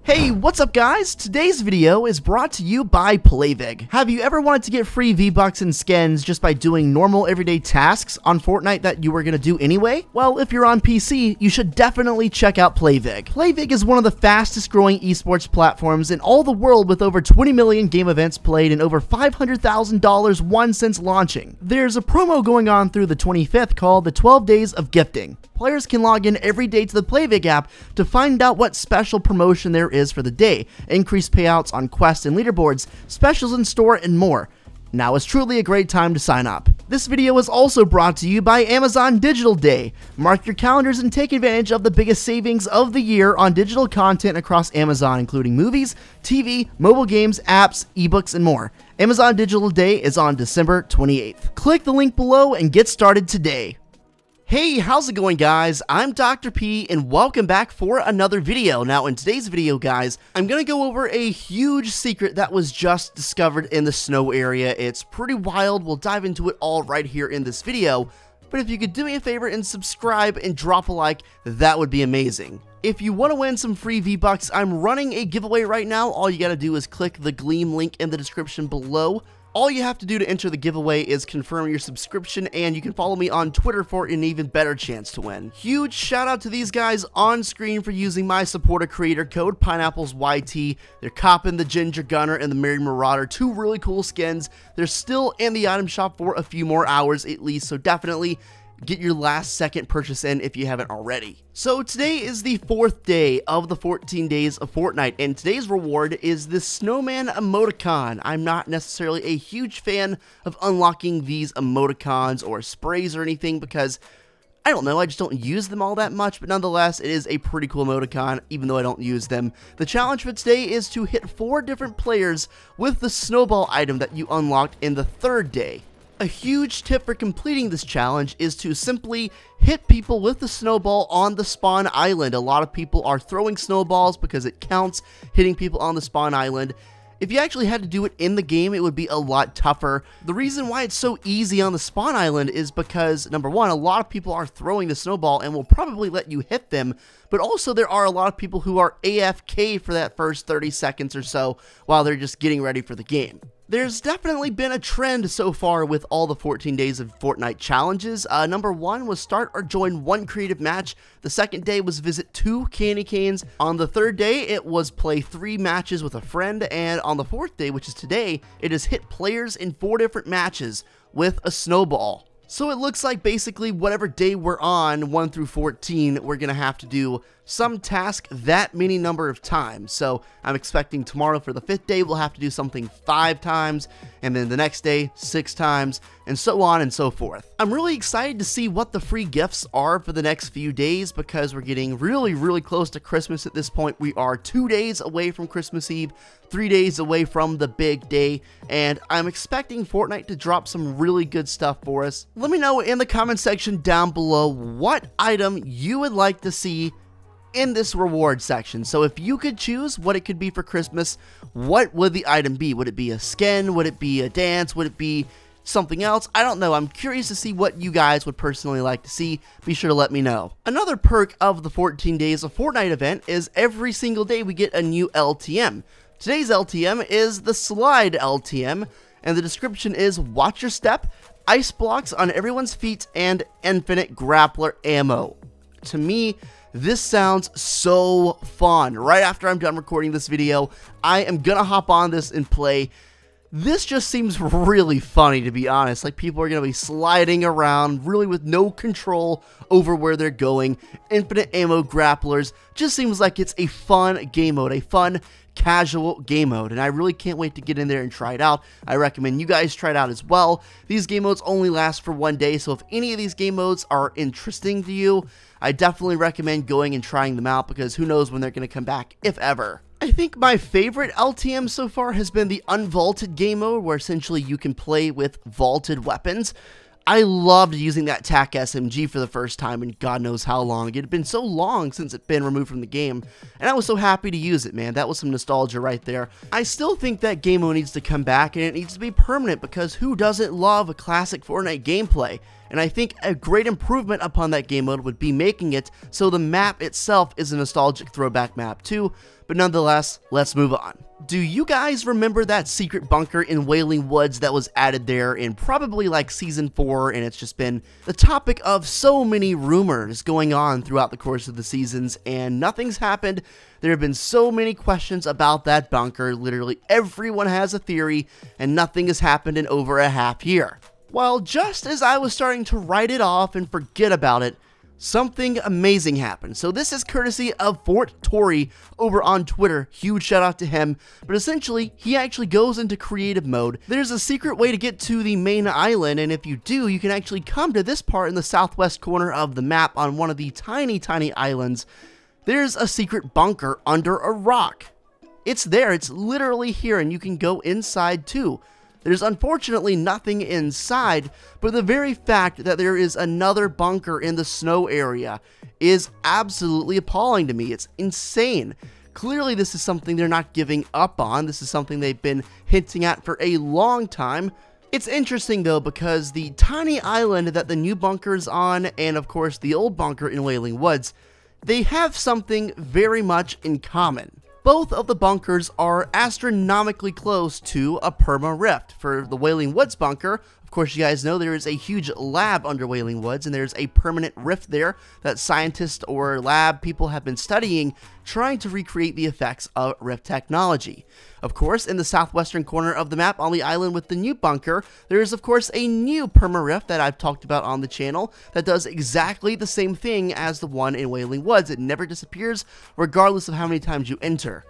Hey, what's up guys? Today's video is brought to you by Playvig. Have you ever wanted to get free V-Bucks and skins just by doing normal everyday tasks on Fortnite that you were gonna do anyway? Well, if you're on PC, you should definitely check out Playvig. Playvig is one of the fastest growing esports platforms in all the world with over 20 million game events played and over $500,000 won since launching. There's a promo going on through the 25th called the 12 Days of Gifting. Players can log in every day to the Playvig app to find out what special promotion there is for the day, increased payouts on quests and leaderboards, specials in store, and more. Now is truly a great time to sign up. This video is also brought to you by Amazon Digital Day. Mark your calendars and take advantage of the biggest savings of the year on digital content across Amazon, including movies, TV, mobile games, apps, ebooks, and more. Amazon Digital Day is on December 28th. Click the link below and get started today. Hey, how's it going guys? I'm Dr. P and welcome back for another video. Now in today's video guys, I'm gonna go over a huge secret that was just discovered in the snow area. It's pretty wild. We'll dive into it all right here in this video. But if you could do me a favor and subscribe and drop a like, that would be amazing. If you want to win some free V-Bucks, I'm running a giveaway right now. All you gotta do is click the Gleam link in the description below. All you have to do to enter the giveaway is confirm your subscription, and you can follow me on Twitter for an even better chance to win. Huge shout out to these guys on screen for using my supporter creator code Pineapplez YT. They're copping the Ginger Gunner and the Merry Marauder, two really cool skins. They're still in the item shop for a few more hours at least, so definitely get your last second purchase in if you haven't already. So today is the 4th day of the 14 days of Fortnite, and today's reward is the snowman emoticon. I'm not necessarily a huge fan of unlocking these emoticons or sprays or anything because I don't know, I just don't use them all that much, but nonetheless, it is a pretty cool emoticon, even though I don't use them. The challenge for today is to hit 4 different players with the snowball item that you unlocked in the 3rd day. A huge tip for completing this challenge is to simply hit people with the snowball on the spawn island. A lot of people are throwing snowballs because it counts hitting people on the spawn island. If you actually had to do it in the game, it would be a lot tougher. The reason why it's so easy on the spawn island is because, number one, a lot of people are throwing the snowball and will probably let you hit them, but also there are a lot of people who are AFK for that first 30 seconds or so while they're just getting ready for the game. There's definitely been a trend so far with all the 14 days of Fortnite challenges. Number 1 was start or join 1 creative match. The 2nd day was visit 2 candy canes. On the 3rd day, it was play 3 matches with a friend. And on the 4th day, which is today, it is hit players in 4 different matches with a snowball. So it looks like basically whatever day we're on, 1 through 14, we're going to have to do some task that many number of times. So I'm expecting tomorrow for the 5th day, we'll have to do something 5 times, and then the next day, 6 times, and so on and so forth. I'm really excited to see what the free gifts are for the next few days because we're getting really close to Christmas at this point. We are 2 days away from Christmas Eve, 3 days away from the big day, and I'm expecting Fortnite to drop some really good stuff for us. Let me know in the comment section down below what item you would like to see in this reward section. So if you could choose what it could be for Christmas, what would the item be? Would it be a skin? Would it be a dance? Would it be something else? I don't know. I'm curious to see what you guys would personally like to see. Be sure to let me know. Another perk of the 14 days of Fortnite event is every single day we get a new LTM. Today's LTM is the Slide LTM, and the description is watch your step, ice blocks on everyone's feet, and infinite grappler ammo. To me, this sounds so fun. Right after I'm done recording this video, I am gonna hop on this and play. This just seems really funny, to be honest. Like, people are gonna be sliding around really with no control over where they're going. Infinite ammo grapplers just seems like it's a fun game mode, a fun casual game mode, and I really can't wait to get in there and try it out. I recommend you guys try it out as well. These game modes only last for 1 day, so if any of these game modes are interesting to you, I definitely recommend going and trying them out because who knows when they're going to come back, if ever. I think my favorite LTM so far has been the unvaulted game mode, where essentially you can play with vaulted weapons. I loved using that TAC SMG for the first time in God knows how long. It had been so long since it'd been removed from the game, and I was so happy to use it, man. That was some nostalgia right there. I still think that game mode needs to come back, and it needs to be permanent, because who doesn't love a classic Fortnite gameplay? and I think a great improvement upon that game mode would be making it so the map itself is a nostalgic throwback map too, but nonetheless, let's move on. Do you guys remember that secret bunker in Whaley Woods that was added there in probably like Season 4, and it's just been the topic of so many rumors going on throughout the course of the seasons, and nothing's happened. There have been so many questions about that bunker, literally everyone has a theory, and nothing has happened in over a half year. Well, just as I was starting to write it off and forget about it, something amazing happened. So this is courtesy of Fort Tory over on Twitter. Huge shout out to him. But essentially, he actually goes into creative mode. There's a secret way to get to the main island, and if you do, you can actually come to this part in the southwest corner of the map on one of the tiny islands. There's a secret bunker under a rock. It's there, it's literally here, and you can go inside too. There's unfortunately nothing inside, but the very fact that there is another bunker in the snow area is absolutely appalling to me. It's insane. Clearly this is something they're not giving up on. This is something they've been hinting at for a long time. It's interesting though, because the tiny island that the new bunker is on, and of course the old bunker in Whaley Woods, they have something very much in common. Both of the bunkers are astronomically close to a perma rift. For the Whaley Woods bunker, of course you guys know there is a huge lab under Whaley Woods, and there's a permanent rift there that scientists or lab people have been studying, trying to recreate the effects of rift technology. Of course, in the southwestern corner of the map on the island with the new bunker, there is of course a new perma rift that I've talked about on the channel that does exactly the same thing as the one in Whaley Woods. It never disappears regardless of how many times you enter.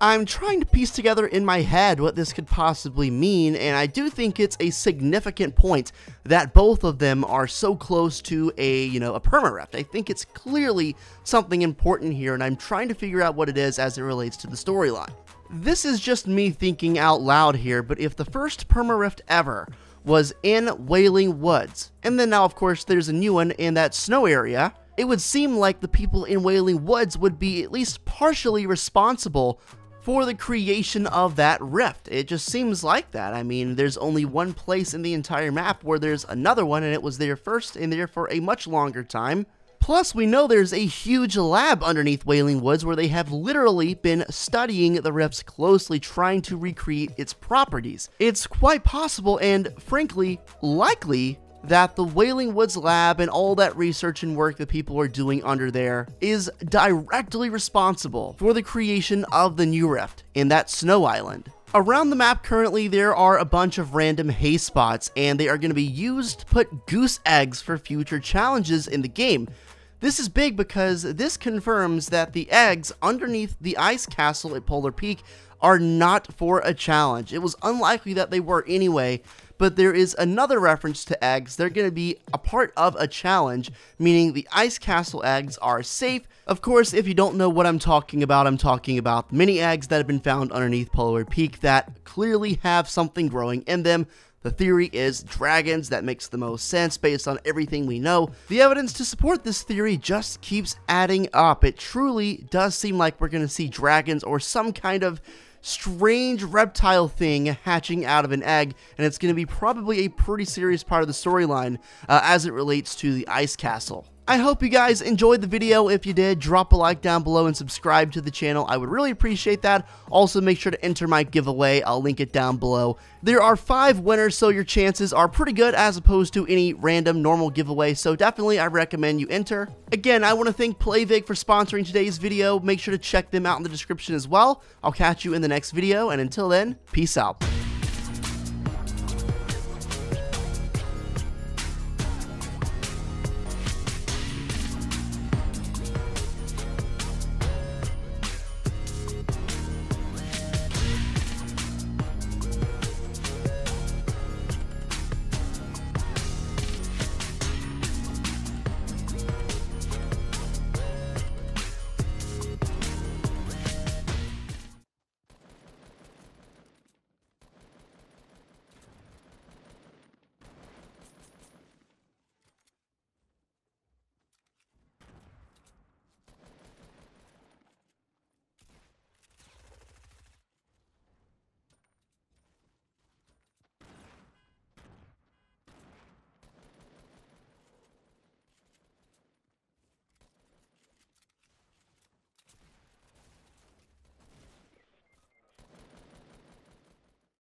I'm trying to piece together in my head what this could possibly mean, and I do think it's a significant point that both of them are so close to a perma-rift. I think it's clearly something important here, and I'm trying to figure out what it is as it relates to the storyline. This is just me thinking out loud here, but if the first perma-rift ever was in Whaley Woods, and then now of course there's a new one in that snow area, it would seem like the people in Whaley Woods would be at least partially responsible for the creation of that rift. It just seems like that. I mean, there's only one place in the entire map where there's another one, and it was there first and there for a much longer time. Plus, we know there's a huge lab underneath Whaley Woods where they have literally been studying the rifts closely, trying to recreate its properties. It's quite possible and, frankly, likely that the Whaley Woods lab and all that research and work that people are doing under there is directly responsible for the creation of the new rift in that snow island. Around the map currently there are a bunch of random hay spots, and they are going to be used to put goose eggs for future challenges in the game. This is big because this confirms that the eggs underneath the ice castle at Polar Peak are not for a challenge. It was unlikely that they were anyway, but there is another reference to eggs. They're going to be a part of a challenge, meaning the ice castle eggs are safe. Of course, if you don't know what I'm talking about mini eggs that have been found underneath Polar Peak that clearly have something growing in them. The theory is dragons. That makes the most sense based on everything we know. The evidence to support this theory just keeps adding up. It truly does seem like we're going to see dragons or some kind of strange reptile thing hatching out of an egg, and it's going to be probably a pretty serious part of the storyline as it relates to the ice castle. I hope you guys enjoyed the video. If you did, drop a like down below and subscribe to the channel. I would really appreciate that. Also, make sure to enter my giveaway. I'll link it down below. There are 5 winners, so your chances are pretty good as opposed to any random normal giveaway, so definitely I recommend you enter. Again, I want to thank Playvig for sponsoring today's video. Make sure to check them out in the description as well. I'll catch you in the next video, and until then, peace out.